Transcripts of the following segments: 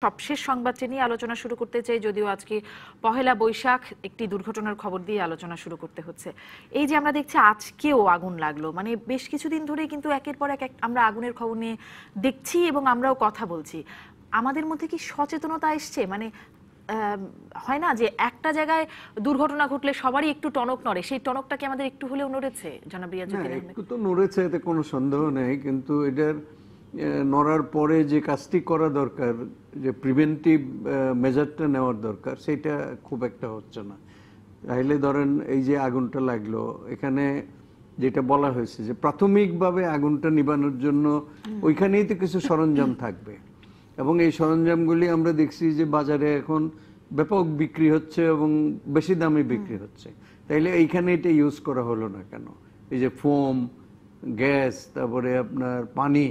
সবশেষ সংবাদটি নিয়ে আলোচনা শুরু করতে চাই, যদিও আজকে পহেলা বৈশাখ, একটি দুর্ঘটনার খবর দিয়ে আলোচনা শুরু করতে হচ্ছে। এই যে আমরা দেখছি আজকেও আগুন লাগলো, মানে বেশ কিছুদিন ধরে কিন্তু একের পর এক আমরা আগুনের খবর নিয়ে দেখছি এবং আমরাও কথা বলছি। আমাদের মধ্যে কি সচেতনতা এসছে? মানে হয় না যে একটা জায়গায় দুর্ঘটনা ঘটলে সবারই একটু টনক নড়ে, সেই টনকটা কি আমাদের একটু হলেও নড়েছে? জনাব রিয়াজউদ্দিন আহমেদ। একটু তো নড়েছে, এতে কোনো সন্দেহ নেই, কিন্তু এটার নড়ার পরে যে কাজটি করা দরকার, যে প্রিভেন্টিভ মেজারটা নেওয়ার দরকার, সেটা খুব একটা হচ্ছে না। তাইলে ধরেন এই যে আগুনটা লাগলো, এখানে যেটা বলা হয়েছে যে প্রাথমিকভাবে আগুনটা নিবানোর জন্য ওইখানেই তো কিছু সরঞ্জাম থাকবে, এবং এই সরঞ্জামগুলি আমরা দেখছি যে বাজারে এখন ব্যাপক বিক্রি হচ্ছে এবং বেশি দামে বিক্রি হচ্ছে। তাইলে এইখানে এটা ইউজ করা হলো না কেন? এই যে ফোম, গ্যাস, তারপরে আপনার পানি,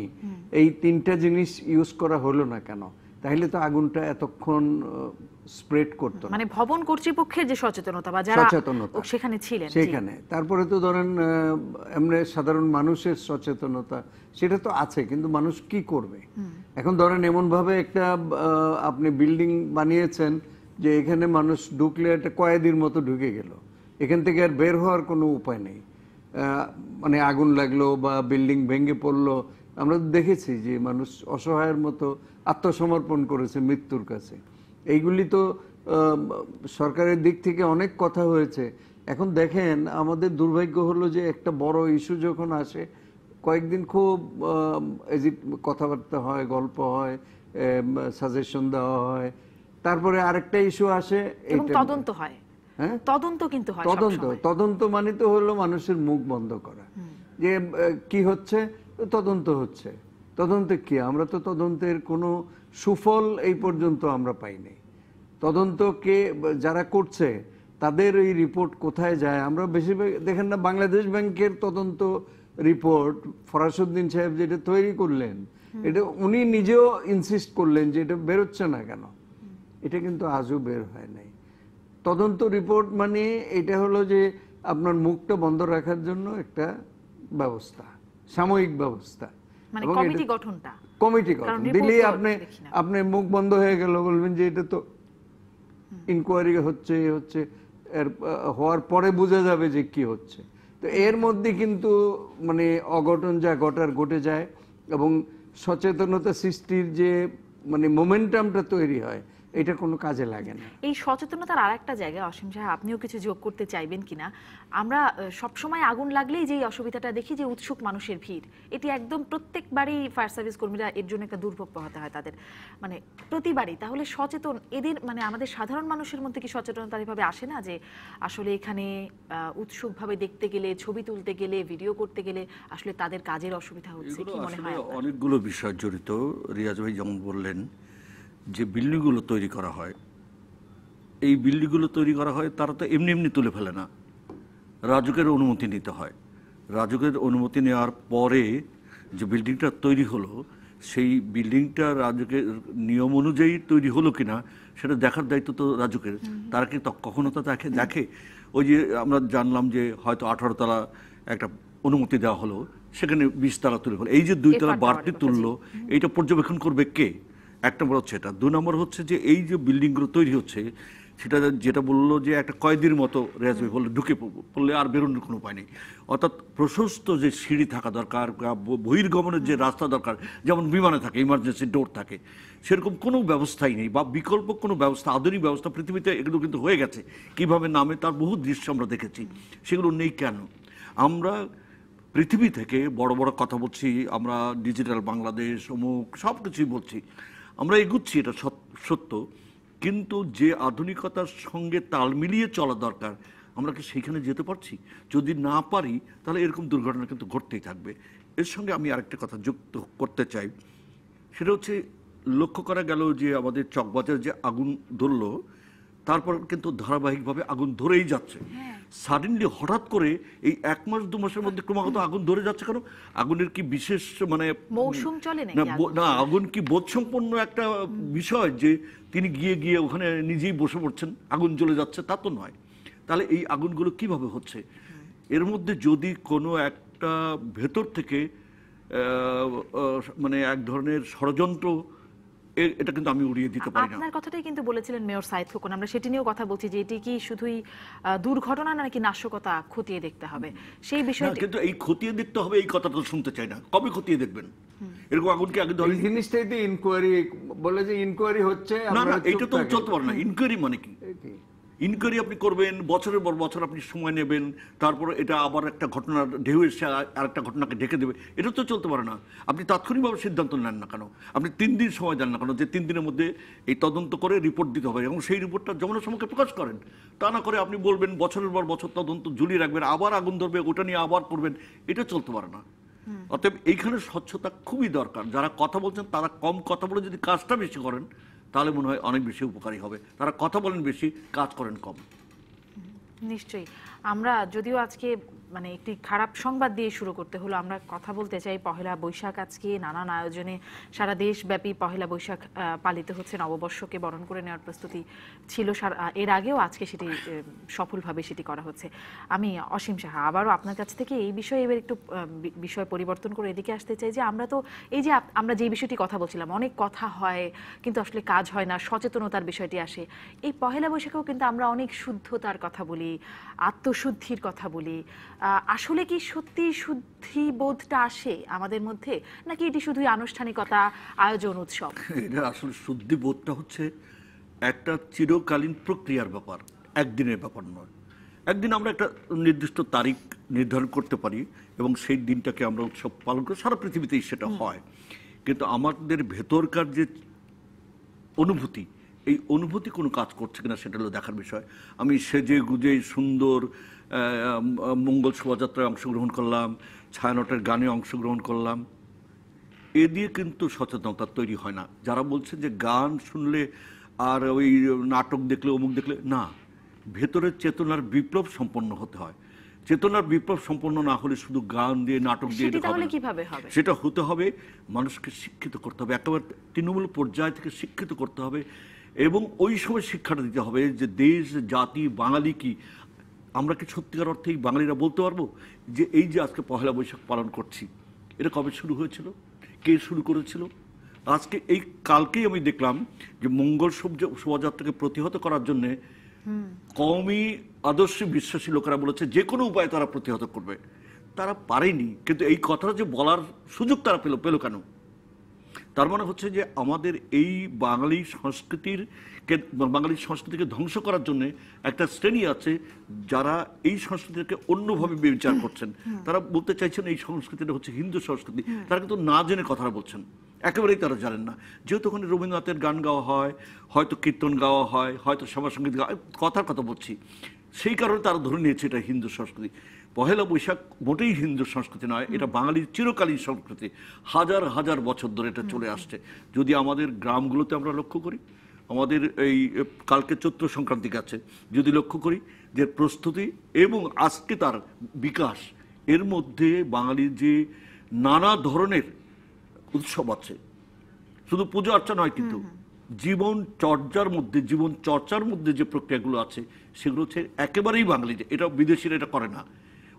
এই তিনটা জিনিস ইউজ করা হলো না কেন? তাহলে তো আগুনটা এতক্ষণ স্প্রেড করতো না। মানে ভবন কর্তৃপক্ষের যে সচেতনতা বা যারা সেখানে ছিলেন, সেখানে তারপরে তো ধরেন এমনি সাধারণ মানুষের সচেতনতা সেটা তো আছে, কিন্তু মানুষ কি করবে? এখন ধরেন এমন ভাবে একটা আপনি বিল্ডিং বানিয়েছেন যে এখানে মানুষ ঢুকলে একটা কয়েদির মতো ঢুকে গেল, এখান থেকে আর বের হওয়ার কোনো উপায় নেই। মানে আগুন লাগলো বা বিল্ডিং ভেঙে পড়লো, আমরা দেখেছি যে মানুষ অসহায়ের মতো আত্মসমর্পণ করেছে মৃত্যুর কাছে। এইগুলি তো সরকারের দিক থেকে অনেক কথা হয়েছে। এখন দেখেন আমাদের দুর্ভাগ্য হলো যে একটা বড় ইস্যু যখন আসে, কয়েকদিন খুব কথাবার্তা হয়, গল্প হয়, সাজেশন দেওয়া হয়, তারপরে আরেকটা ইস্যু আসে, তদন্ত হয়। হ্যাঁ, তদন্ত কিন্তু হয়। তদন্ত মানে তো হলো মানুষের মুখ বন্ধ করা, যে কি হচ্ছে, তদন্ত হচ্ছে। তদন্তে কি? আমরা তো তদন্তের কোনো সুফল এই পর্যন্ত আমরা পাইনি। তদন্তকে যারা করছে তাদের এই রিপোর্ট কোথায় যায়? আমরা বেশিরভাগ দেখেন না, বাংলাদেশ ব্যাংকের তদন্ত রিপোর্ট ফরাসউদ্দিন সাহেব যেটা তৈরি করলেন, এটা উনি নিজেও ইনসিস্ট করলেন যে এটা বেরোচ্ছে না কেন। এটা কিন্তু আজও বের হয় নাই। তদন্ত রিপোর্ট মানে এটা হলো যে আপনার মুখটা বন্ধ রাখার জন্য একটা ব্যবস্থা, সাময়িক ব্যবস্থা। কমিটি গঠন দিলেই আপনি মুখ বন্ধ হয়ে গেল, বলবেন যে এটা তো ইনকোয়ারি হচ্ছে, এর হওয়ার পরে বোঝা যাবে যে কি হচ্ছে। তো এর মধ্যে কিন্তু মানে অঘটন যা ঘটে যায়, এবং সচেতনতা সৃষ্টির যে মানে মোমেন্টামটা তৈরি হয়, এটা কোনো কাজে লাগে না। এই সচেতনতার আরেকটা জায়গায় অসীম সাহেব, আপনিও কিছু যোগ করতে চাইবেন কিনা? আমরা সবসময় আগুন লাগলেই যে অসুবিধাটা দেখি যে উৎসুক মানুষের ভিড়, এটি একদম প্রত্যেকবারই ফায়ার সার্ভিস কর্মীরা এর জন্য একটা দুর্ভোগ পোহাতে হয় তাদের, মানে প্রতিবারই। তাহলে সচেতন এদের মানে আমাদের সাধারণ মানুষের মধ্যে কি সচেতনতা এভাবে আসে না যে আসলে এখানে উৎসুকভাবে দেখতে গেলে, ছবি তুলতে গেলে, ভিডিও করতে গেলে আসলে তাদের কাজের অসুবিধা হচ্ছে? কি মনে হয়? অনেকগুলো বিষয় জড়িত। রিয়াজ ভাই যেমন বললেন যে বিল্ডিংগুলো তৈরি করা হয়, এই বিল্ডিংগুলো তৈরি করা হয় তারা তো এমনি এমনি তুলে ফেলে না, রাজুকের অনুমতি নিতে হয়। রাজুকের অনুমতি নেওয়ার পরে যে বিল্ডিংটা তৈরি হলো, সেই বিল্ডিংটা রাজুকের নিয়ম অনুযায়ী তৈরি হলো কিনা সেটা দেখার দায়িত্ব তো রাজুকের। তারা কি কখনো তো দেখে? ওই যে আমরা জানলাম যে হয়তো 18 তলা একটা অনুমতি দেওয়া হলো, সেখানে 20 তলা তুলে হলো, এই যে 2 তলা বাড়তি তুললো, এইটা পর্যবেক্ষণ করবে কে? এক নম্বর হচ্ছে এটা। 2 নম্বর হচ্ছে যে এই যে বিল্ডিংগুলো তৈরি হচ্ছে, সেটা যেটা বললো যে একটা কয়েদির মতো রেয়াজ ভাই বললো, ঢুকে পড়লে আর বেরোনোর কোনো উপায় নেই। অর্থাৎ প্রশস্ত যে সিঁড়ি থাকা দরকার, বহির্গমনের যে রাস্তা দরকার, যেমন বিমানে থাকে ইমার্জেন্সি ডোর থাকে, সেরকম কোনো ব্যবস্থাই নেই, বা বিকল্প কোনো ব্যবস্থা, আধুনিক ব্যবস্থা পৃথিবীতে এগুলো কিন্তু হয়ে গেছে। কিভাবে নামে তার বহু দৃশ্য আমরা দেখেছি, সেগুলো নেই কেন? আমরা পৃথিবী থেকে বড় বড় কথা বলছি, আমরা ডিজিটাল বাংলাদেশ অমুক সব কিছুই বলছি, আমরা এগুচ্ছি, এটা সত্য, কিন্তু যে আধুনিকতার সঙ্গে তাল মিলিয়ে চলা দরকার, আমরা কি সেইখানে যেতে পারছি? যদি না পারি, তাহলে এরকম দুর্ঘটনা কিন্তু ঘটতেই থাকবে। এর সঙ্গে আমি আরেকটা কথা যুক্ত করতে চাই, সেটা হচ্ছে লক্ষ্য করা গেল যে আমাদের চকবাজার যে আগুন ধরলো, তারপর কিন্তু ধারাবাহিকভাবে আগুন ধরেই যাচ্ছে। সাডেনলি হঠাৎ করে এই 1 মাস 2 মাসের মধ্যে ক্রমাগত আগুন ধরে যাচ্ছে কেন? আগুনের কি বিশেষ মানে মৌসুম চলে না, আগুন কি বোধসম্পন্ন একটা বিষয় যে তিনি গিয়ে ওখানে নিজেই বসে পড়ছেন, আগুন জ্বলে যাচ্ছে? তা তো নয়। তাহলে এই আগুনগুলো কিভাবে হচ্ছে? এর মধ্যে যদি কোনো একটা ভেতর থেকে মানে এক ধরনের ষড়যন্ত্র এটা কিন্তু আমি উড়িয়ে দিতে পারি না। আপনার কথাটাই কিন্তু বলেছিলেন মেয়র সাইদ খোকন, আমরা সেটি নিয়েও কথা বলছি যে এটি কি শুধুই দুর্ঘটনা নাকি নাশকতা খতিয়ে দেখতে হবে সেই না, বিষয়টি। কিন্তু এই খতিয়ে দেখতে হবে এই কথাটা তো শুনতে চাই না। কবে খতিয়ে দেখবেন? এরকম আগুন কি আগে ধরে? এই জিনিসটাই তো ইনকোয়ারি বলে, যে ইনকোয়ারি হচ্ছে, না আমরা না, চুপ এটা তো থাকি। চলতে পারে না। ইনকোয়ারি মানে কি? কি? ইনকোয়ারি আপনি করবেন, বছরের পর বছর আপনি সময় নেবেন, তারপর এটা আবার একটা ঘটনার ঢেউ এসে আরেকটা ঘটনাকে ঢেকে দেবে, এটা তো চলতে পারে না। আপনি তাৎক্ষণিকভাবে সিদ্ধান্ত নেন না কেন? আপনি 3 দিন সময় দেন না কেন, যে 3 দিনের মধ্যে এই তদন্ত করে রিপোর্ট দিতে হবে এবং সেই রিপোর্টটা যমুনা সম্মুখে প্রকাশ করেন? তা না করে আপনি বলবেন বছরের পর বছর তদন্ত ঝুলিয়ে রাখবেন, আবার আগুন ধরবে, ওটা নিয়ে আবার করবেন, এটা চলতে পারে না। অতএব এইখানে স্বচ্ছতা খুবই দরকার। যারা কথা বলছেন তারা কম কথা বলে যদি কাজটা বেশি করেন তাহলে মনে হয় অনেক বেশি উপকারী হবে। তারা কথা বলেন বেশি, কাজ করেন কম। নিশ্চয়ই। আমরা যদিও আজকে মানে একটি খারাপ সংবাদ দিয়ে শুরু করতে হলো, আমরা কথা বলতে চাই পহেলা বৈশাখ। আজকে নানান আয়োজনে সারা দেশব্যাপী পহেলা বৈশাখ পালিত হচ্ছে, নববর্ষকে বরণ করে নেওয়ার প্রস্তুতি ছিল এর আগেও, আজকে সেটি সফলভাবে সেটি করা হচ্ছে। আমি অসীম সাহা আবারও আপনার কাছ থেকে এই বিষয়ে এবার একটু বিষয় পরিবর্তন করে এদিকে আসতে চাই যে আমরা তো এই যে আমরা যে বিষয়টি কথা বলছিলাম, অনেক কথা হয় কিন্তু আসলে কাজ হয় না, সচেতনতার বিষয়টি আসে। এই পহেলা বৈশাখেও কিন্তু আমরা অনেক শুদ্ধতার কথা বলি, আত্মশুদ্ধির কথা বলি। আসলে কি সত্যি শুদ্ধি বোধটা আসে আমাদের মধ্যে, নাকি এটি শুধুই আনুষ্ঠানিকতা, আয়োজন, উৎসব? এটা আসলে শুদ্ধি বোধটা হচ্ছে একটা চিরকালীন প্রক্রিয়ার ব্যাপার, একদিনের ব্যাপার নয়। একদিন আমরা একটা নির্দিষ্ট তারিখ নির্ধারণ করতে পারি এবং সেই দিনটাকে আমরা উৎসব পালন করি, সারা পৃথিবীতেই সেটা হয়। কিন্তু আমাদের ভেতরকার যে অনুভূতি, এই অনুভূতি কোনো কাজ করছে কিনা সেটা হলো দেখার বিষয়। আমি সেজে গুজে সুন্দর মঙ্গল শোভাযাত্রায় অংশগ্রহণ করলাম, ছায়ানটের গানে অংশগ্রহণ করলাম, এ দিয়ে কিন্তু সচেতনতা তৈরি হয় না। যারা বলছে যে গান শুনলে আর ওই নাটক দেখলে অমুক দেখলে, না, ভেতরের চেতনার বিপ্লব সম্পন্ন হতে হয়। চেতনার বিপ্লব সম্পন্ন না হলে শুধু গান দিয়ে নাটক দিয়ে সেটি এটা হবে তাহলে না। কিভাবে হবে? সেটা হতে হবে মানুষকে শিক্ষিত করতে হবে, একেবারে তৃণমূল পর্যায় থেকে শিক্ষিত করতে হবে এবং ওই সময় শিক্ষাটা দিতে হবে যে দেশ জাতি বাঙালি কি। আমরা কি সত্যিকার অর্থেই বাঙালিরা বলতে পারবো যে এই যে আজকে পহেলা বৈশাখ পালন করছি, এটা কবে শুরু হয়েছিল, কে শুরু করেছিল? আজকে এই কালকেই আমি দেখলাম যে মঙ্গল শোভাযাত্রাকে প্রতিহত করার জন্যে কওমি আদর্শে বিশ্বাসী লোকেরা বলেছে যে কোনো উপায়ে তারা প্রতিহত করবে। তারা পারেনি, কিন্তু এই কথাটা যে বলার সুযোগ তারা পেল কেন? তার মানে হচ্ছে যে আমাদের এই বাঙালি সংস্কৃতিকে ধ্বংস করার জন্য একটা শ্রেণী আছে যারা এই সংস্কৃতিকে অন্যভাবে বিচার করছেন। তারা বলতে চাইছেন এই সংস্কৃতিটা হচ্ছে হিন্দু সংস্কৃতি, তারা কিন্তু না জেনে কথাটা বলছেন, একেবারেই তারা জানেন না। যেহেতু ওখানে রবীন্দ্রনাথের গান গাওয়া হয়, হয়তো কীর্তন গাওয়া হয়, হয়তো সভা সঙ্গীত গাওয়া, কথার কথা বলছি, সেই কারণে তারা ধরে নিয়েছে এটা হিন্দু সংস্কৃতি। পহেলা বৈশাখ মোটেই হিন্দু সংস্কৃতি নয়, এটা বাঙালির চিরকালীন সংস্কৃতি, হাজার হাজার বছর ধরে এটা চলে আসছে। যদি আমাদের গ্রামগুলোতে আমরা লক্ষ্য করি, আমাদের এই কালকে চৈত্র সংক্রান্তি গেছে, যদি লক্ষ্য করি যে প্রস্তুতি এবং আজকে তার বিকাশ, এর মধ্যে বাঙালির যে নানা ধরনের উৎসব আছে, শুধু পুজো অর্চা নয়, কিন্তু জীবন চর্চার মধ্যে যে প্রক্রিয়াগুলো আছে সেগুলো হচ্ছে একেবারেই বাঙালি, এটা বিদেশিরা এটা করে না।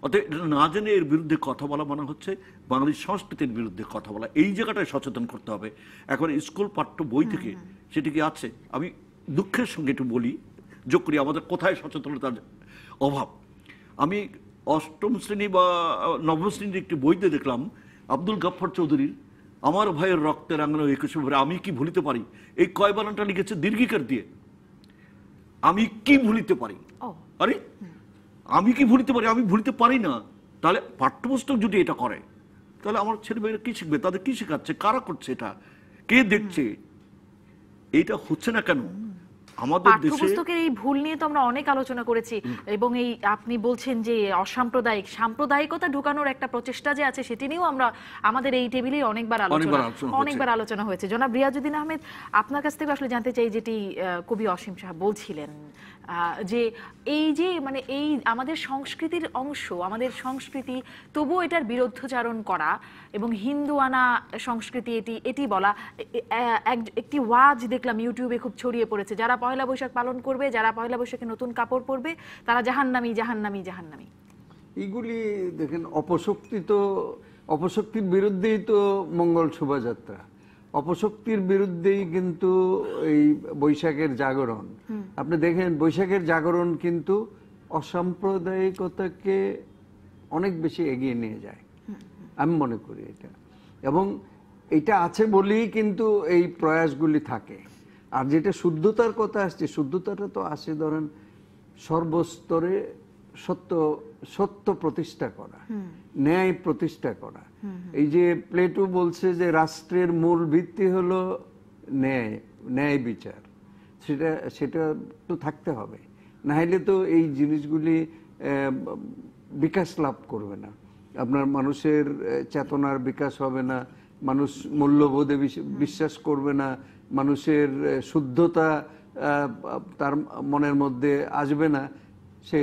অতএব এটা না জেনে এর বিরুদ্ধে কথা বলা মানে হচ্ছে বাঙালির সংস্কৃতির বিরুদ্ধে কথা বলা। এই জায়গাটায় সচেতন করতে হবে। এখন স্কুল পাঠ্য বই থেকে সেটি কি আছে? আমি দুঃখের সঙ্গে একটু বলি, যোগ করি আমাদের কোথায় সচেতনতার অভাব। আমি অষ্টম শ্রেণী বা নবম শ্রেণীর একটি বইতে দেখলাম আব্দুল গাফফার চৌধুরীর আমার ভাইয়ের রক্তে রাঙানো 21শে ফেব্রুয়ারি আমি কি ভুলিতে পারি, এই কয় বানানটা লিখেছে দীর্ঘিকার দিয়ে। আমি কি ভুলিতে পারি, আরে আমি কি ভুলিতে পারি, আমি ভুলিতে পারি না। তাহলে পাঠ্যপুস্তক যদি এটা করে তাহলে আমার ছেলেমেয়েরা কি শিখবে, তাদের কি শেখাচ্ছে, কারা করছে, এটা কে দেখছে? এটা হচ্ছে না কেন আমাদের দেশে? পাঠ্যপুস্তকের এই ভুল নিয়ে তো আমরা অনেক আলোচনা করেছি এবং এই আপনি বলছেন যে সাম্প্রদায়িকতা ঢুকানোর একটা প্রচেষ্টা যে আছে সেটি নিয়েও আমরা আমাদের এই টেবিলে অনেকবার আলোচনা হয়েছে। জনাব রিয়াজউদ্দিন আহমেদ, আপনার কাছ থেকে আসলে জানতে চাই, যেটি কবি অসীম সাহা বলছিলেন যে এই যে মানে এই আমাদের সংস্কৃতির অংশ, আমাদের সংস্কৃতি, তবুও এটার বিরুদ্ধচারণ করা এবং হিন্দুয়ানা সংস্কৃতি এটি বলা। একটি ওয়াজ দেখলাম ইউটিউবে খুব ছড়িয়ে পড়েছে, যারা পয়লা বৈশাখ পালন করবে, যারা পয়লা বৈশাখে নতুন কাপড় পরবে, তারা জাহান্নামী জাহান্নামী জাহান্নামী। এইগুলি দেখেন, অপশক্তির বিরুদ্ধেই তো মঙ্গল শোভাযাত্রা। অপশক্তির বিরুদ্ধেই কিন্তু এই বৈশাখের জাগরণ। আপনি দেখেন বৈশাখের জাগরণ কিন্তু অসাম্প্রদায়িকতাকে অনেক বেশি এগিয়ে নিয়ে যায়, আমি মনে করি এটা। এবং এটা আছে বলেই কিন্তু এই প্রয়াসগুলি থাকে। আর যেটা শুদ্ধতার কথা আসছে, শুদ্ধতাটা তো আসে ধরেন সর্বস্তরে সত্য প্রতিষ্ঠা করা, ন্যায় প্রতিষ্ঠা করা। এই যে প্লেটো বলছে যে রাষ্ট্রের মূল ভিত্তি হলো ন্যায় বিচার, সেটা তো থাকতে হবে, না হলে তো এই জিনিসগুলি বিকাশ লাভ করবে না। আপনার মানুষের চেতনার বিকাশ হবে না, মানুষ মূল্যবোধে বিশ্বাস করবে না, মানুষের শুদ্ধতা তার মনের মধ্যে আসবে না, সে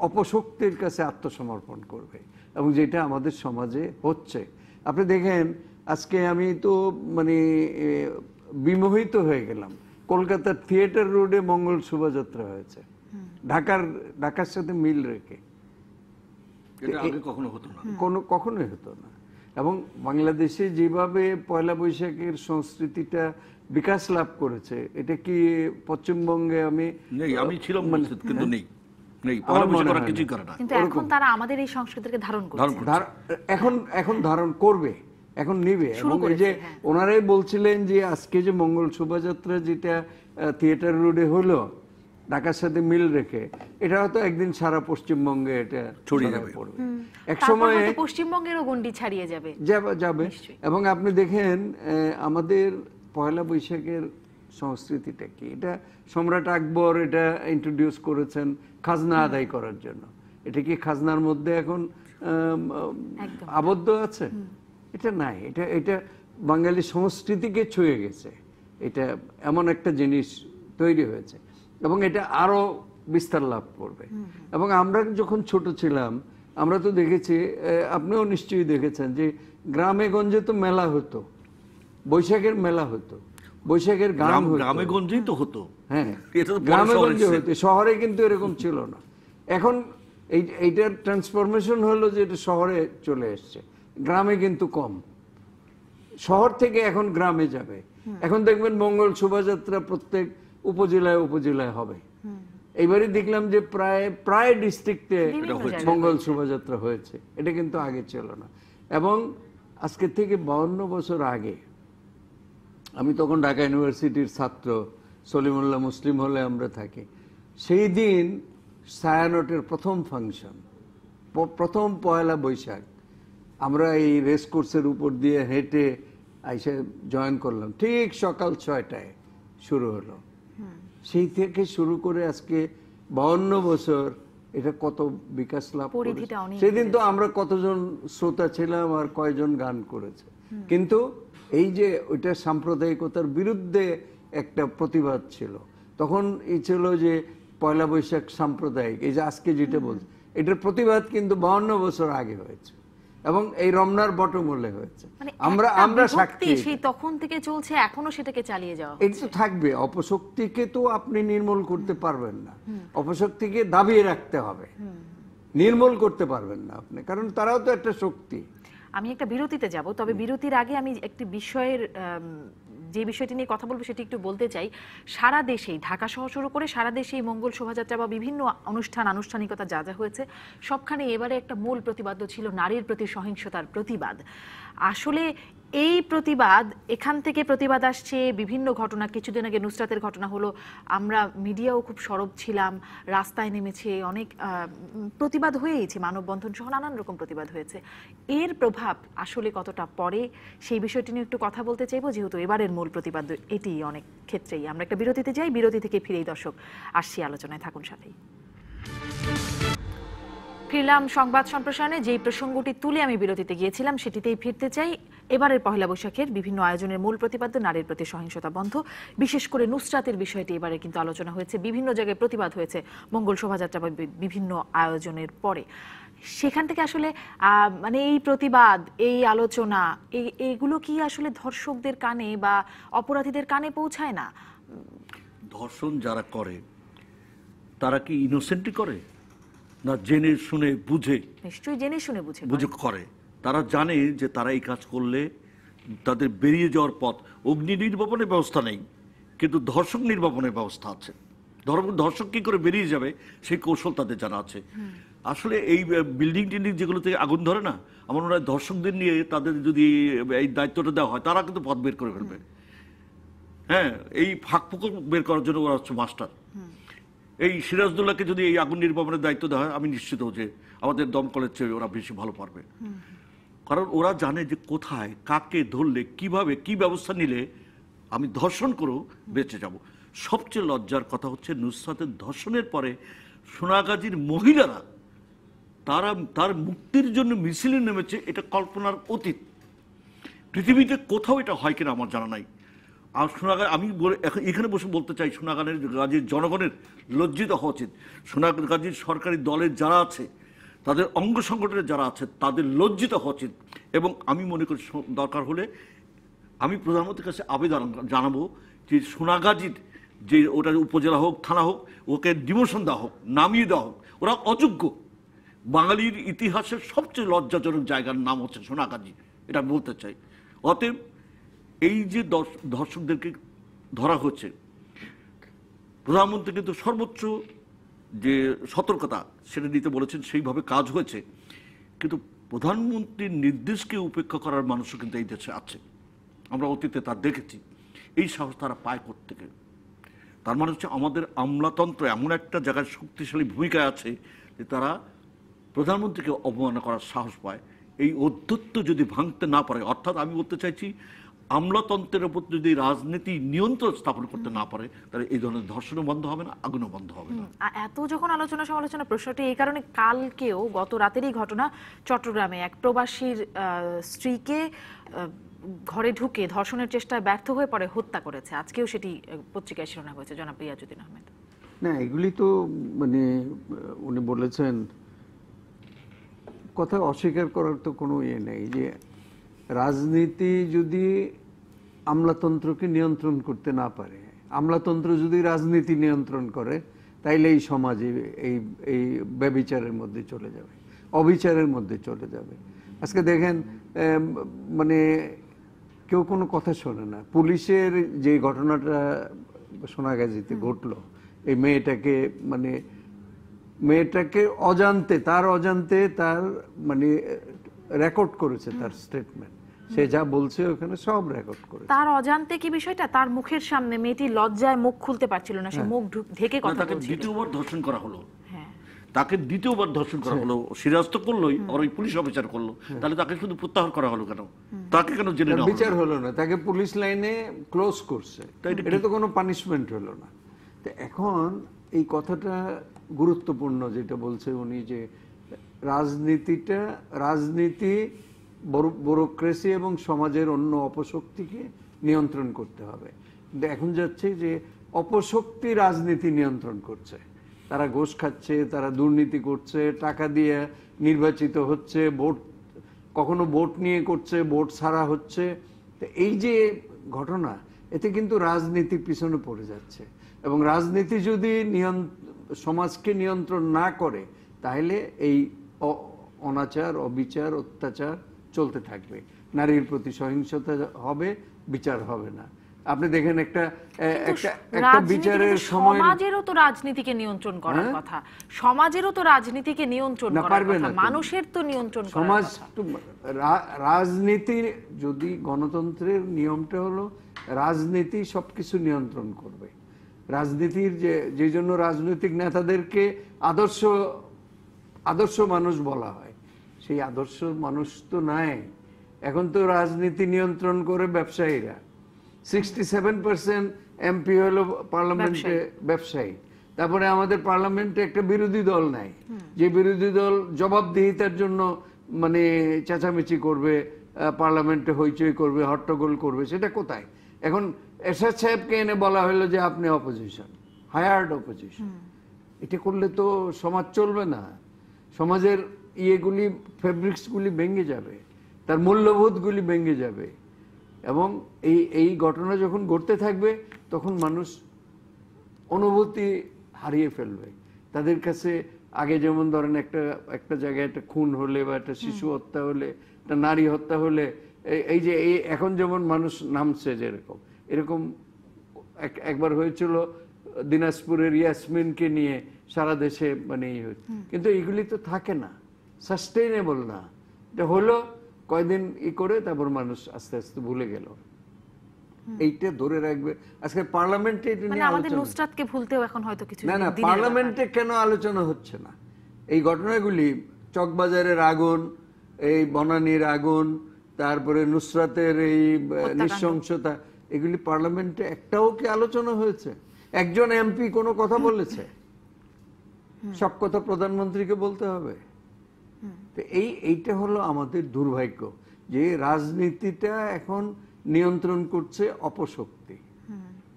অপশক্তির কাছে আত্মসমর্পণ করবে। এবং যেটা আমাদের সমাজে হচ্ছে, আপনি দেখেন আজকে আমি তো মানে বিমোহিত হয়ে গেলাম, কলকাতার থিয়েটার রোডে মঙ্গল শোভাযাত্রা হয়েছে, ঢাকার সাথে মিল রেখে। এটা আগে কখনো হতো না, কখনোই হতো না। এবং বাংলাদেশে যেভাবে পয়লা বৈশাখের সংস্কৃতিটা বিকাশ লাভ করেছে, এটা কি পশ্চিমবঙ্গে আমি ছিলাম কিন্তু নেই, পয়লা বৈশাখ করা কিছুই করে না। কিন্তু এখন তারা আমাদের এই সংস্কৃতিকে ধারণ করছে, এখন ধারণ করবে, এখন নিবে। এবং এই যে ওনারাই বলছিলেন যে আজকে যে মঙ্গল শোভাযাত্রা যেটা থিয়েটার রোডে হলো ঢাকার সাথে মিল রেখে, এটা হয়তো একদিন সারা পশ্চিমবঙ্গে এটা ছড়িয়ে পড়বে, এক সময় পশ্চিমবঙ্গেরও গণ্ডি ছাড়িয়ে যাবে। এবং আপনি দেখেন আমাদের পয়লা বৈশাখের সংস্কৃতিটা কি, এটা সম্রাট আকবর এটা ইন্ট্রোডিউস করেছেন খাজনা আদায় করার জন্য। এটা কি খাজনার মধ্যে এখন আবদ্ধ আছে? এটা নাই, এটা বাঙালি সংস্কৃতিকে ছুঁয়ে গেছে। এটা এমন একটা জিনিস তৈরি হয়েছে এবং এটা আরো বিস্তার লাভ করবে। এবং আমরা যখন ছোট ছিলাম আমরা তো দেখেছি, আপনিও নিশ্চয়ই দেখেছেন যে গ্রামে গঞ্জে তো মেলা হতো, বৈশাখের মেলা হতো, বৈশাখের গান হতো, গ্রামে গঞ্জেই তো হতো। হ্যাঁ, গ্রামে গঞ্জে হতো, শহরে কিন্তু এরকম ছিল না। এখন এইটার ট্রান্সফরমেশন হলো যে এটা শহরে চলে এসছে, গ্রামে কিন্তু কম। শহর থেকে এখন গ্রামে যাবে। এখন দেখবেন মঙ্গল শোভাযাত্রা প্রত্যেক উপজেলায় হবে। এইবারই দেখলাম যে প্রায় ডিস্ট্রিক্টে মঙ্গল শোভাযাত্রা হয়েছে, এটা কিন্তু আগে ছিল না। এবং আজকে থেকে 52 বছর আগে, আমি তখন ঢাকা ইউনিভার্সিটির ছাত্র, সলিমুল্লাহ মুসলিম হলে আমরা থাকি, সেই দিন ছায়ানটের প্রথম ফাংশন, প্রথম পয়লা বৈশাখ, আমরা এই রেস কোর্সের উপর দিয়ে হেঁটে আইসে জয়েন করলাম, ঠিক সকাল 6টায় শুরু হলো। সেই থেকে শুরু করে আজকে 52 বছর এটা কত বিকাশ লাভ করেছে। সেদিন তো আমরা কতজন শ্রোতা ছিলাম আর কয়জন গান করেছে, কিন্তু এই যে ওইটা সাম্প্রদায়িকতার বিরুদ্ধে একটা প্রতিবাদ ছিল। তখন এই ছিল যে পয়লা বৈশাখ সাম্প্রদায়িক, এই যে আজকে যেটা বলছে, এটার প্রতিবাদ কিন্তু 52 বছর আগে হয়েছে এবং এই রমনার বটমূলে হয়েছে। আমরা সাক্ষী, সেই তখন থেকে চলছে, এখনো সেটাকে চালিয়ে যাওয়া এটা তো থাকবে। অপশক্তিকে তো আপনি নির্মূল করতে পারবেন না, অপশক্তিকে দাবিয়ে রাখতে হবে, নির্মূল করতে পারবেন না আপনি, কারণ তারাও তো একটা শক্তি। আমি একটা বিরতিতে যাব, তবে বিরতির আগে আমি একটি বিষয়ের যে বিষয়টি নিয়ে কথা বলবো সেটি একটু বলতে চাই। সারা দেশেই, ঢাকা সহ শুরু করে সারা দেশেই মঙ্গল শোভাযাত্রা বা বিভিন্ন আনুষ্ঠানিকতা যা যা হয়েছে সবখানে এবারে একটা মূল প্রতিবাদ ছিল নারীর প্রতি সহিংসতার প্রতিবাদ। আসলে এই প্রতিবাদ, এখান থেকে প্রতিবাদ আসছে বিভিন্ন ঘটনা। কিছুদিন আগে নুসরাতের ঘটনা হলো, আমরা মিডিয়াও খুব সরব ছিলাম, রাস্তায় নেমেছে, অনেক প্রতিবাদ হয়েইছে, মানববন্ধন সহ নানান রকম প্রতিবাদ হয়েছে। এর প্রভাব আসলে কতটা পড়ে সেই বিষয়টি নিয়ে একটু কথা বলতে চাইবো, যেহেতু এবারের মূল প্রতিবাদ এটি অনেক ক্ষেত্রেই। আমরা একটা বিরতিতে যাই, বিরতি থেকে ফিরেই দর্শক আসছি আলোচনায়, থাকুন সাথেই। ফিরলাম সংবাদ সম্প্রসারণে। যেই প্রসঙ্গটি তুলে আমি বিরতিতে গিয়েছিলাম সেটিতেই ফিরতে চাই। এবারের পহেলা বৈশাখের বিভিন্ন আয়োজনের মূল প্রতিপাদ্য নারীর প্রতি সহিংসতা বন্ধ, বিশেষ করে নুসরাতের বিষয়টি এবারে কিন্তু আলোচনা হয়েছে, বিভিন্ন জায়গায় প্রতিবাদ হয়েছে মঙ্গল শোভাযাত্রা বা বিভিন্ন আয়োজনের পরে। সেখান থেকে আসলে মানে এই প্রতিবাদ, এই আলোচনা, এইগুলো কি আসলে ধর্ষকদের কানে বা অপরাধীদের কানে পৌঁছায় না? ধর্ষণ যারা করে তারা কি ইনোসেন্টই করে, না জেনে শুনে বুঝে? নিশ্চয়ই জেনে শুনে বুঝে করে। তারা জানে যে তারা এই কাজ করলে তাদের বেরিয়ে যাওয়ার পথ, অগ্নি নির্বাপনের ব্যবস্থা নেই, কিন্তু ধর্ষক নির্বাপনের ব্যবস্থা আছে। ধর্ষক কি করে বেরিয়ে যাবে সেই কৌশল তাদের জানা আছে। আসলে এই বিল্ডিং টিল্ডিং যেগুলোতে আগুন ধরে না, আমার মনে হয় ধর্ষকদের নিয়ে তাদের যদি এই দায়িত্বটা দেওয়া হয়, তারা কিন্তু পথ বের করে ফেলবে। হ্যাঁ, এই ফাঁক ফোকর বের করার জন্য ওরা হচ্ছে মাস্টার। এই সিরাজদৌল্লাহকে যদি এই আগুন নির্বাপনের দায়িত্ব দেওয়া হয়, আমি নিশ্চিত যে আমাদের দমকলের চেয়ে ওরা বেশি ভালো পারবে। কারণ ওরা জানে যে কোথায় কাকে ধরলে, কিভাবে, কি ব্যবস্থা নিলে আমি ধর্ষণ করেও বেঁচে যাব। সবচেয়ে লজ্জার কথা হচ্ছে নুসরাতের ধর্ষণের পরে সোনাগাজীর মহিলারা তার মুক্তির জন্য মিছিলে নেমেছে, এটা কল্পনার অতীত। পৃথিবীতে কোথাও এটা হয় কিনা আমার জানা নাই। আর আমি এখানে বসে বলতে চাই, সোনাগাজীর জনগণের লজ্জিত হওয়া উচিত। সোনাগাজীর সরকারি দলের যারা আছে, তাদের অঙ্গ সংগঠনের যারা আছে, তাদের লজ্জিত হওয়া উচিত। এবং আমি মনে করি দরকার হলে আমি প্রধানমন্ত্রীর কাছে আবেদন জানাবো যে সোনাগাজীর যে ওটা উপজেলা হোক, থানা হোক, ওকে ডিমোশন দেওয়া হোক, নামিয়ে দেওয়া হোক। ওরা অযোগ্য। বাঙালির ইতিহাসের সবচেয়ে লজ্জাজনক জায়গার নাম হচ্ছে সোনাগাজী, এটা বলতে চাই। অতএব এই যে ধর্ষকদেরকে ধরা হচ্ছে, প্রধানমন্ত্রী কিন্তু সর্বোচ্চ যে সতর্কতা সেটা নিতে বলেছেন, সেইভাবে কাজ হয়েছে। কিন্তু প্রধানমন্ত্রীর নির্দেশকে উপেক্ষা করার মানুষও কিন্তু এই দেশে আছে, আমরা অতীতে তা দেখেছি। এই সাহস তারা পায় কোত্থেকে? তার মানে হচ্ছে আমাদের আমলাতন্ত্র এমন একটা জায়গায় শক্তিশালী ভূমিকায় আছে যে তারা প্রধানমন্ত্রীকে অবমাননা করার সাহস পায়। এই অধ্যত্ব যদি ভাঙতে না পারে, অর্থাৎ আমি বলতে চাইছি আমলাতন্ত্রের উপর যদি রাজনীতি নিয়ন্ত্রণ স্থাপন করতে না পারে, তাহলে এই ধরনের ধর্ষণও বন্ধ হবে না, আগুনও বন্ধ হবে না। এত যখন আলোচনা সমালোচনা, প্রশ্নটি এই কারণে, কালকেও গত রাতেরই ঘটনা, চট্টগ্রামে এক প্রবাসীর স্ত্রীকে ঘরে ঢুকে ধর্ষণের চেষ্টায় ব্যর্থ হয়ে পরে হত্যা করেছে। আজকেও সেটি পত্রিকায় শিরোনাম হয়েছে। জনাব রিয়াজউদ্দিন আহমেদ। না, এগুলি তো মানে উনি বলেছেন, কথা অস্বীকার করার তো কোনো ইয়ে নেই যে রাজনীতি যদি আমলাতন্ত্রকে নিয়ন্ত্রণ করতে না পারে, আমলাতন্ত্র যদি রাজনীতি নিয়ন্ত্রণ করে, তাইলে এই সমাজে এই ব্যভিচারের মধ্যে চলে যাবে, অবিচারের মধ্যে চলে যাবে। আজকে দেখেন মানে কেউ কোনো কথা শোনে না। পুলিশের যে ঘটনাটা সোনাগাজীতে ঘটলো, এই মেয়েটাকে অজান্তে তার মানে রেকর্ড করেছে, তার স্টেটমেন্ট, সে যা বলছে ওখানে সব রেকর্ড করেছে। তার অজান্তে কি বিষয়টা? তার মুখের সামনে মেয়েটি লজ্জায় মুখ খুলতে পারছিল না, সে মুখ ঢেকে কথা বলছিল। দ্বিতীয়বার ধর্ষণ করা হলো, তাকে দ্বিতীয়বার ধর্ষণ করা হলো। সিরাজ তো করলোই, আর ওই পুলিশ অফিসার করলো, তাহলে তাকে শুধু প্রত্যাহার করা হলো কেন? তাকে কেন জেলে নেওয়া হলো? বিচার হলো না, তাকে পুলিশ লাইনে ক্লোজ করছে, এটা তো কোনো পানিশমেন্ট হলো না। তো এখন এই কথাটা গুরুত্বপূর্ণ যেটা বলছে উনি, যে রাজনীতি ব্যুরোক্রেসি এবং সমাজের অন্য অপশক্তিকে নিয়ন্ত্রণ করতে হবে। কিন্তু এখন যাচ্ছে যে অপশক্তি রাজনীতি নিয়ন্ত্রণ করছে, তারা ঘুষ খাচ্ছে, তারা দুর্নীতি করছে, টাকা দিয়ে নির্বাচিত হচ্ছে, কখনো ভোট নিয়ে করছে, ভোট ছাড়া হচ্ছে। তো এই যে ঘটনা, এতে কিন্তু রাজনীতি পিছনে পড়ে যাচ্ছে। এবং রাজনীতি যদি সমাজকে নিয়ন্ত্রণ না করে, তাহলে এই অনাচার, অবিচার, অত্যাচার চলতে থাকবে, নারীর প্রতি সহিংসতা হবে, বিচার হবে না। আপনি দেখেন একটা বিচারের সময়, সমাজেরও তো রাজনীতিকে নিয়ন্ত্রণ করার কথা, সমাজেরও তো রাজনীতিকে নিয়ন্ত্রণ করার কথা, মানুষের তো নিয়ন্ত্রণ করার সমাজ কথা। রাজনীতির যদি গণতন্ত্রের নিয়মটা হলো রাজনীতি সবকিছু নিয়ন্ত্রণ করবে। রাজনীতির যে জন্য রাজনৈতিক নেতাদেরকে আদর্শ মানুষ বলা হয়, সেই আদর্শ মানুষ তো নাই। এখন তো রাজনীতি নিয়ন্ত্রণ করে ব্যবসায়ীরা। 67% এমপি হলো পার্লামেন্টে ব্যবসায়ী। তারপরে আমাদের পার্লামেন্টে একটা বিরোধী দল নাই, যে বিরোধী দল জবাবদিহিতার জন্য মানে চেঁচামেচি করবে, পার্লামেন্টে হইচই করবে, হট্টগোল করবে। সেটা কোথায়? এখন এরশাদ সাহেবকে এনে বলা হলো যে আপনি অপোজিশন, হায়ার্ড অপোজিশন। এটা করলে তো সমাজ চলবে না, সমাজের ইয়েগুলি, ফেব্রিক্সগুলি ভেঙে যাবে, তার মূল্যবোধগুলি ভেঙে যাবে। এবং এই ঘটনা যখন ঘটতে থাকবে, তখন মানুষ অনুভূতি হারিয়ে ফেলবে। তাদের কাছে আগে যেমন ধরেন একটা জায়গায় একটা খুন হলে বা একটা শিশু হত্যা হলে, একটা নারী হত্যা হলে এই যে এই এখন যেমন মানুষ নামছে যেরকম, এরকম একবার হয়েছিল দিনাজপুরের ইয়াসমিনকে নিয়ে সারা দেশে মানে কিন্তু এগুলি তো থাকে না, সাস্টেইনেবল না। এটা হলো কয়দিন করে তারপর মানুষ আস্তে আস্তে ভুলে গেল। এইটা ধরে রাখবে। আজকে পার্লামেন্টে এটা মানে নিয়ে আমাদের আলোচনা, নুসরাতকে ভুলতেও এখন হয়তো কিছু না পার্লামেন্টে কেন আলোচনা হচ্ছে না? এই ঘটনাগুলি, চকবাজারের আগুন, এই বনানীর আগুন, তারপরে নুসরাতের এই নৃশংসতা, এগুলি পার্লামেন্টে একটাও কি আলোচনা হয়েছে? একজন এমপি কোনো কথা বলেছে? সব কথা প্রধানমন্ত্রীকে বলতে হবে? তো এইটা হলো আমাদের দুর্ভাগ্য, যে রাজনীতিটা এখন নিয়ন্ত্রণ করছে অপশক্তি।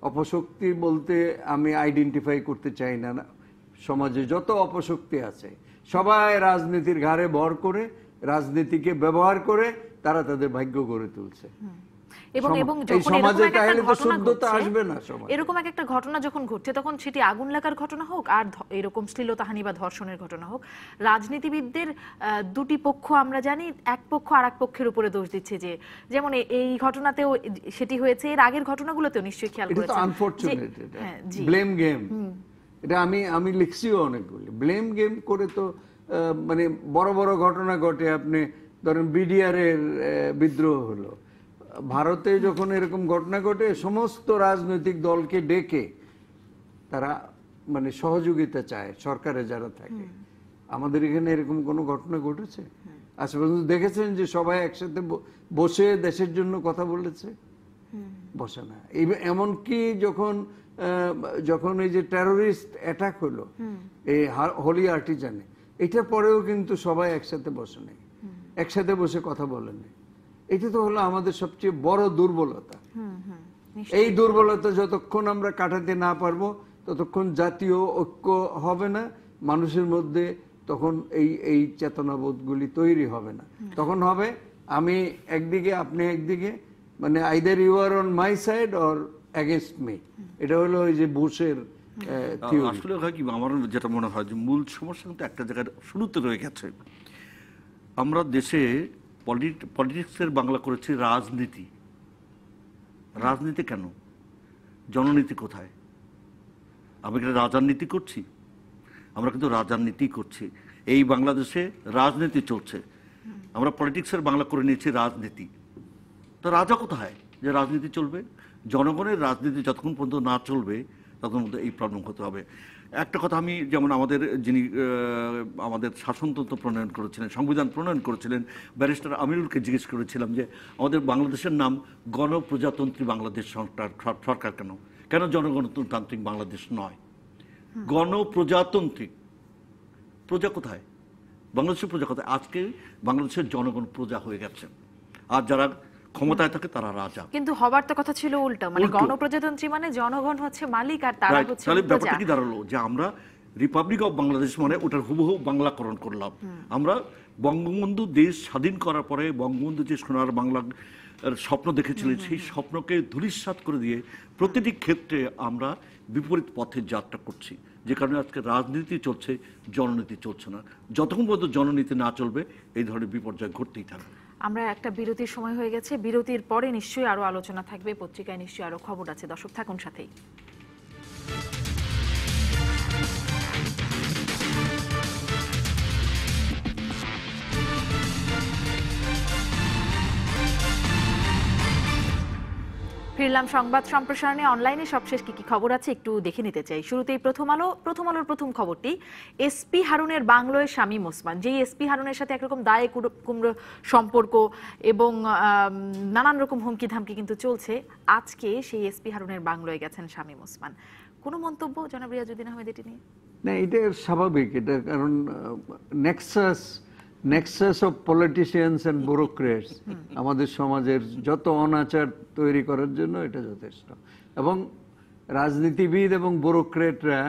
অপশক্তি বলতে আমি আইডেন্টিফাই করতে চাই না, সমাজে যত অপশক্তি আছে সবাই রাজনীতির ঘাড়ে ভর করে, রাজনীতিকে ব্যবহার করে তারা তাদের ভাগ্য গড়ে তুলছে। এবং যখন এরকম একটা ঘটনা যখন ঘটছে, তখন সেটি আগুন লাগার ঘটনা হোক আর এরকম শ্লীলতাহানি বা ধর্ষণের ঘটনা হোক, রাজনীতিবিদদের দুটি পক্ষ আমরা জানি, এক পক্ষ আর এক পক্ষের উপরে দোষ দিচ্ছে। যে যেমন এই ঘটনাতেও সেটি হয়েছে, এর আগের ঘটনাগুলোতেও নিশ্চয়ই খেয়াল করেছেন। ব্লেম গেম, এটা আমি লিখছিও অনেকগুলি। ব্লেম গেম করে তো মানে বড় বড় ঘটনা ঘটে। আপনি ধরেন বিডিআর এর বিদ্রোহ হলো, ভারতে যখন এরকম ঘটনা ঘটে সমস্ত রাজনৈতিক দলকে ডেকে তারা মানে সহযোগিতা চায়, সরকারে যারা থাকে। আমাদের এখানে এরকম কোনো ঘটনা ঘটেছে আজ পর্যন্ত দেখেছেন যে সবাই একসাথে বসে দেশের জন্য কথা বলেছে? বসে না। এমনকি যখন এই যে টেরোরিস্ট অ্যাটাক হলো এই হোলি আর্টিজানে, এটার পরেও কিন্তু সবাই একসাথে বসে নেই, একসাথে বসে কথা বলে নেই। এটা তো হলো আমাদের সবচেয়ে বড় দুর্বলতা। এই দুর্বলতা যতক্ষণ আমরা কাটাতে না পারবো ততক্ষণ জাতীয় ঐক্য হবে না মানুষের মধ্যে, তখন এই চেতনাবোধগুলি তৈরি হবে না। তখন হবে আমি একদিকে আপনি একদিকে, মানে either you are on my side or against me. এটা হলো ওই যে বুশের থিওরি। আসলে হয় কি, আমার যেটা মনে হয় যে মূল সমস্যা কিন্তু একটা জায়গায় শুরুতে রয়ে গেছে। আমরা দেশে পলিটিক্সের বাংলা করেছি রাজনীতি। রাজনীতি কেন? জননীতি কোথায়? আমরা কি রাজার নীতি করছি? আমরা কিন্তু রাজার নীতি করছি। এই বাংলাদেশে রাজনীতি চলছে, আমরা পলিটিক্সের বাংলা করে নিয়েছি রাজনীতি। তো রাজা কোথায় যে রাজনীতি চলবে? জনগণের রাজনীতি যতক্ষণ পর্যন্ত না চলবে ততক্ষণ পর্যন্ত এই প্রবলেম হতে হবে। একটা কথা আমি, যেমন যিনি আমাদের শাসনতন্ত্র প্রণয়ন করেছিলেন, সংবিধান প্রণয়ন করেছিলেন, ব্যারিস্টার আমিরুলকে জিজ্ঞেস করেছিলাম যে আমাদের বাংলাদেশের নাম গণপ্রজাতন্ত্রী বাংলাদেশ সরকার কেন? কেন জনগণতান্ত্রিক বাংলাদেশ নয়? গণপ্রজাতান্ত্রিক, প্রজা কোথায়? বাংলাদেশের প্রজা কোথায়? আজকে বাংলাদেশের জনগণ প্রজা হয়ে গেছে, আর যারা ক্ষমতায় থাকে তারা রাজা। কিন্তু হবার তো কথা ছিল উল্টো, মানে গণপ্রজাতন্ত্রী মানে জনগণ হচ্ছে মালিক আর তারা হচ্ছে প্রজা। ব্যাপারটা কি দাঁড়ালো যে আমরা রিপাবলিক অফ বাংলাদেশ মানে ওটার হুবহু বাংলাকরণ করলাম। আমরা বঙ্গবন্ধু দেশ স্বাধীন করার পরে বঙ্গবন্ধু যে সোনার বাংলা স্বপ্ন দেখেছিলেন, সেই স্বপ্নকে ধূলিসাৎ করে দিয়ে প্রতিটি ক্ষেত্রে আমরা বিপরীত পথে যাত্রা করছি, যে কারণে আজকে রাজনীতি চলছে, জননীতি চলছে না। যতক্ষণ পর্যন্ত জননীতি না চলবে এই ধরনের বিপর্যয় ঘটতেই থাকবে। আমরা একটা বিরতির সময় হয়ে গেছে, বিরতির পরে নিশ্চয়ই আরো আলোচনা থাকবে, পত্রিকায় নিশ্চয়ই আরো খবর আছে। দর্শক থাকুন সাথেই। ফিরলাম সংবাদ সম্প্রসারণে। অনলাইনে সবশেষ কি কি খবর আছে একটু দেখে নিতে চাই। শুরুতেই প্রথম আলোর প্রথম খবরটি, এসপি হারুনের বাংলোয় শামীম ওসমান। যেই এসপি হারুনের সাথে একরকম দায়ে কুমড়ো সম্পর্ক এবং নানান রকম হুমকি ধামকি কিন্তু চলছে, আজকে সেই এসপি হারুনের বাংলোয় গেছেন শামীম ওসমান। কোনো মন্তব্য জনাব রিয়াজউদ্দিন আহমেদ এটি নিয়ে? না, এটা স্বাভাবিক। এটা কারণ Nexus of politicians and bureaucrats, আমাদের সমাজের যত অনাচার তৈরি করার জন্য এটা যথেষ্ট। এবং রাজনীতিবিদ এবং ব্যুরোক্রেটরা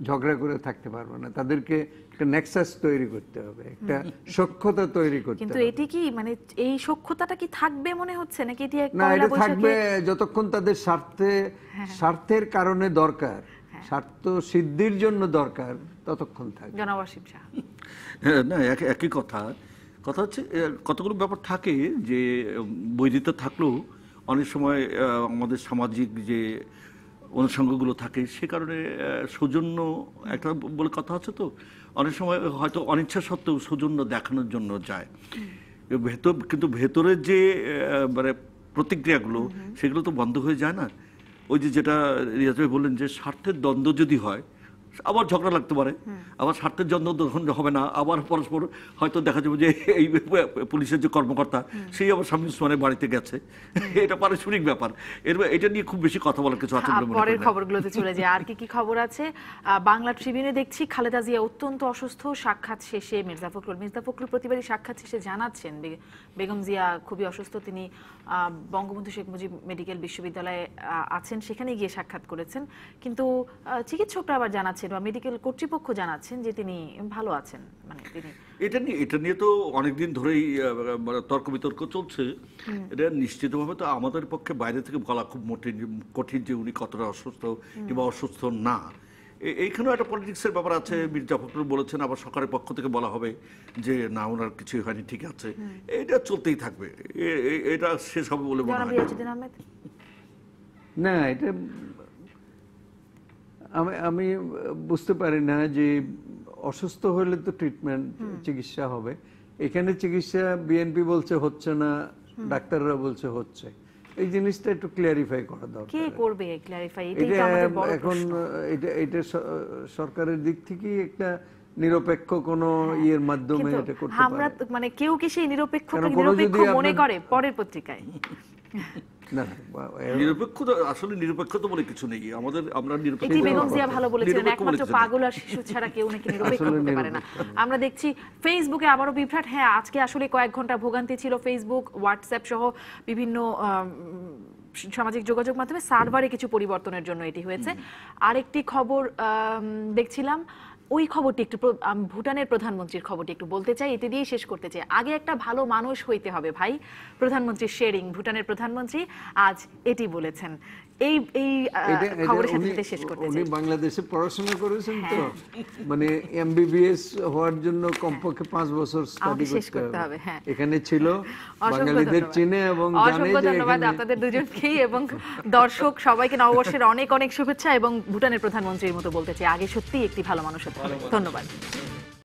ঝগড়া করে থাকতে পারবে না, তাদেরকে একটা নেক্সাস তৈরি করতে হবে, একটা সখ্যতা তৈরি করতে হবে। কিন্তু এটি কি মানে এই সখ্যতাটা কি থাকবে মনে হচ্ছে নাকি এটি না, এটা থাকবে যতক্ষণ তাদের স্বার্থের কারণে দরকার, স্বার্থ সিদ্ধির জন্য দরকার, ততক্ষণ থাকবে। জনাব ওয়াসিম শাহ। না, একই কথা। কথা হচ্ছে কতগুলো ব্যাপার থাকে যে বৈরিতা থাকলেও অনেক সময় আমাদের সামাজিক যে অনুষঙ্গগুলো থাকে সে কারণে সৌজন্য একটা বলে কথা হচ্ছে, তো অনেক সময় হয়তো অনিচ্ছা সত্ত্বেও সৌজন্য দেখানোর জন্য যায় কিন্তু ভেতরের যে মানে প্রতিক্রিয়াগুলো সেগুলো তো বন্ধ হয়ে যায় না। ওই যে যেটা রিয়াজ ভাই বললেন যে স্বার্থের দ্বন্দ্ব যদি হয় আবার ঝগড়া লাগতে পারে, আবার স্বার্থের জন্য হবে না, আবার পরস্পর হয়তো দেখা যাবে যে এই পুলিশের যে কর্মকর্তা সেই আবার স্বামী উসমানের বাড়িতে গেছে, এটা পারস্পরিক ব্যাপার। এটা নিয়ে খুব বেশি কথা বলার কিছু আছে বলে মনে করি না। পরের খবরগুলোতে চলে যায়। আর কি খবর আছে? বাংলা ট্রিবিউনে দেখছি খালেদা জিয়া অত্যন্ত অসুস্থ। সাক্ষাৎ শেষে মির্জা ফখরুল প্রতিবারই সাক্ষাৎ শেষে জানাচ্ছেন বেগম জিয়া খুবই অসুস্থ, তিনি বঙ্গবন্ধু শেখ মুজিব মেডিকেল বিশ্ববিদ্যালয়ে আছেন, সেখানে গিয়ে সাক্ষাৎ করেছেন। কিন্তু চিকিৎসকরা আবার জানাচ্ছেন বা মেডিকেল কর্তৃপক্ষ জানাচ্ছেন যে তিনি ভালো আছেন। মানে তিনি এটা নিয়ে তো অনেকদিন ধরেই তর্ক বিতর্ক চলছে। এটা নিশ্চিতভাবে তো আমাদের পক্ষে বাইরে থেকে বলা খুব কঠিন যে উনি কতটা অসুস্থ কিংবা অসুস্থ না। এইখানেও একটা পলিটিক্সের ব্যাপার আছে। মির্জা ফখরুল বলেছেন, আবার সরকারের পক্ষ থেকে বলা হবে যে না, ওনার কিছুই হয়নি, ঠিক আছে। এটা চলতেই থাকবে, এটা শেষ হবে বলে মনে হয় না। এটা আমি বুঝতে পারি না যে অসুস্থ হলে তো ট্রিটমেন্ট চিকিৎসা হবে। এখানে চিকিৎসা বিএনপি বলছে হচ্ছে না, ডাক্তাররা বলছে হচ্ছে। এই জিনিসটা একটু ক্লিয়ারিফাই করা দরকার। কে করবে ক্লিয়ারিফাই? এটাই তো আমাদের বড় এখন এটা সরকারের দিক থেকে একটা নিরপেক্ষ কোন ইয়ের মাধ্যমে এটা করতে পারে। আমরা মানে কেউ কি সেই নিরপেক্ষ মনে করে পরের পত্রিকায়? না, নিরপেক্ষ আসলে নিরপেক্ষ তো বলে কিছু নেই আমাদের। আমরা নিরপেক্ষ, এটি বেগম জিয়া ভালো বলেছিলেন, একমাত্র পাগল আর শিশু ছাড়া কেউ নাকি নিরপেক্ষ হতে পারে না। আমরা দেখছি ফেসবুকে আবারও বিভ্রাট। হ্যাঁ, আজকে আসলে কয়েক ঘন্টা ভোগান্তি ছিল ফেসবুক, হোয়াটসঅ্যাপ সহ বিভিন্ন সামাজিক যোগাযোগ মাধ্যমে সার্ভারে কিছু পরিবর্তনের জন্য এটি হয়েছে। আরেকটি খবর দেখছিলাম, ওই খবরটি একটু ভুটানের প্রধানমন্ত্রীর খবরটি একটু বলতে চাই, এটি দিয়েই শেষ করতে চাই। আগে একটা ভালো মানুষ হইতে হবে ভাই। প্রধানমন্ত্রী শেরিং, ভুটানের প্রধানমন্ত্রী আজ এটি বলেছেন। এই খবরের সাথে শেষ করতে চাই। উনি বাংলাদেশে পড়াশোনা করেছেন, তো মানে এমবিবিএস হওয়ার জন্য কমপক্ষে 5 বছর স্টাডি করতে হবে। এখানে ছিল, বাঙালিদের চিনে এবং জানে। অসংখ্য ধন্যবাদ আপনাদের দুজনকেই এবং দর্শক সবাইকে নববর্ষের অনেক অনেক শুভেচ্ছা। এবং ভুটানের প্রধানমন্ত্রীর মতো বলতে চাই, আগে সত্যিই একটি ভালো মানুষ হতে হবে। ধন্যবাদ।